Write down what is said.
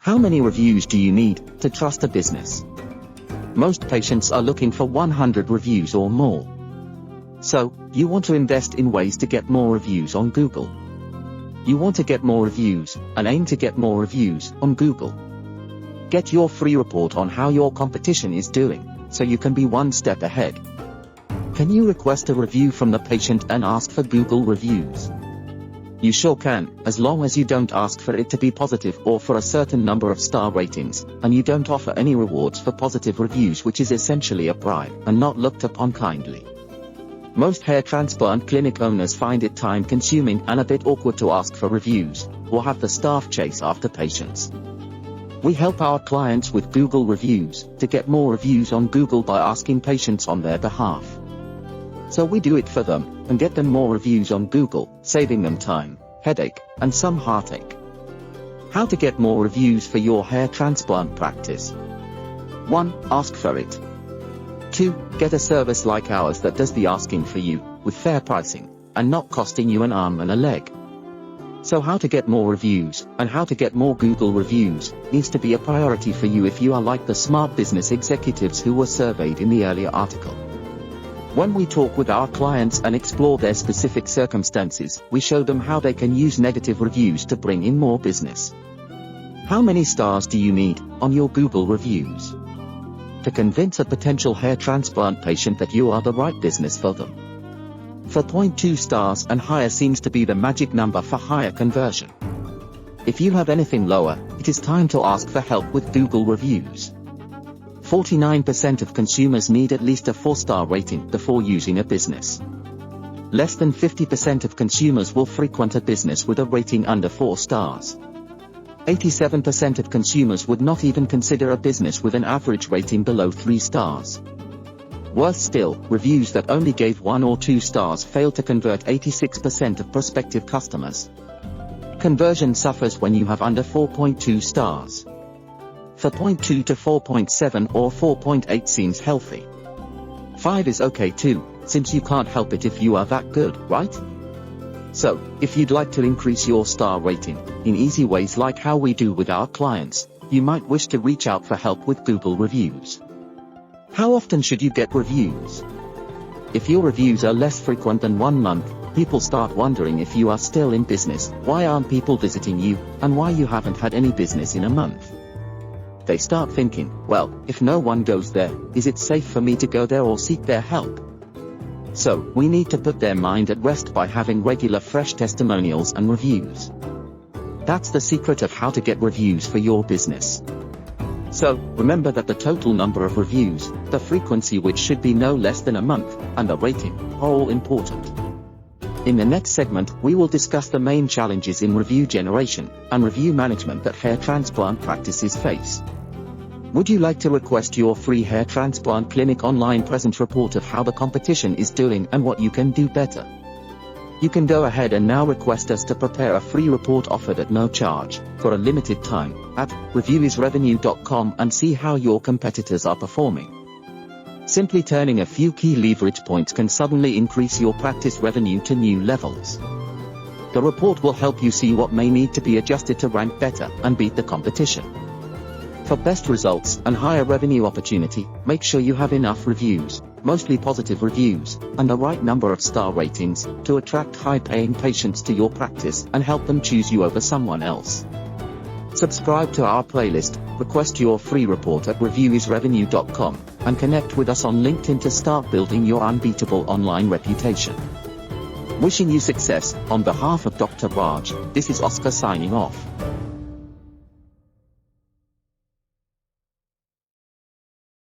How many reviews do you need to trust a business? Most patients are looking for 100 reviews or more. So, you want to invest in ways to get more reviews on Google. You want to get more reviews, and aim to get more reviews on Google. Get your free report on how your competition is doing, so you can be one step ahead. Can you request a review from the patient and ask for Google reviews? You sure can, as long as you don't ask for it to be positive or for a certain number of star ratings, and you don't offer any rewards for positive reviews, which is essentially a bribe and not looked upon kindly. Most hair transplant clinic owners find it time-consuming and a bit awkward to ask for reviews, or have the staff chase after patients. We help our clients with Google reviews to get more reviews on Google by asking patients on their behalf. So we do it for them, and get them more reviews on Google, saving them time, headache, and some heartache. How to get more reviews for your hair transplant practice? 1. Ask for it. 2. Get a service like ours that does the asking for you, with fair pricing, and not costing you an arm and a leg. So how to get more reviews, and how to get more Google reviews, needs to be a priority for you if you are like the smart business executives who were surveyed in the earlier article. When we talk with our clients and explore their specific circumstances, we show them how they can use negative reviews to bring in more business. How many stars do you need on your Google reviews to convince a potential hair transplant patient that you are the right business for them? 4.2 stars and higher seems to be the magic number for higher conversion. If you have anything lower, it is time to ask for help with Google reviews. 49% of consumers need at least a 4-star rating before using a business. Less than 50% of consumers will frequent a business with a rating under 4 stars. 87% of consumers would not even consider a business with an average rating below 3 stars. Worse still, reviews that only gave 1 or 2 stars fail to convert 86% of prospective customers. Conversion suffers when you have under 4.2 stars. 4.2 to 4.7 or 4.8 seems healthy. 5 is okay too, since you can't help it if you are that good, right? So, if you'd like to increase your star rating, in easy ways like how we do with our clients, you might wish to reach out for help with Google reviews. How often should you get reviews? If your reviews are less frequent than 1 month, people start wondering if you are still in business, why aren't people visiting you, and why you haven't had any business in a month. They start thinking, well, if no one goes there, is it safe for me to go there or seek their help? So, we need to put their mind at rest by having regular fresh testimonials and reviews. That's the secret of how to get reviews for your business. So, remember that the total number of reviews, the frequency which should be no less than a month, and the rating, are all important. In the next segment, we will discuss the main challenges in review generation and review management that hair transplant practices face. Would you like to request your free hair transplant clinic online present report of how the competition is doing and what you can do better? You can go ahead and now request us to prepare a free report offered at no charge, for a limited time, at reviewisrevenue.com and see how your competitors are performing. Simply turning a few key leverage points can suddenly increase your practice revenue to new levels. The report will help you see what may need to be adjusted to rank better and beat the competition. For best results and higher revenue opportunity, make sure you have enough reviews, mostly positive reviews, and the right number of star ratings, to attract high-paying patients to your practice and help them choose you over someone else. Subscribe to our playlist, request your free report at reviewisrevenue.com, and connect with us on LinkedIn to start building your unbeatable online reputation. Wishing you success, on behalf of Dr. Raj, this is Oscar signing off.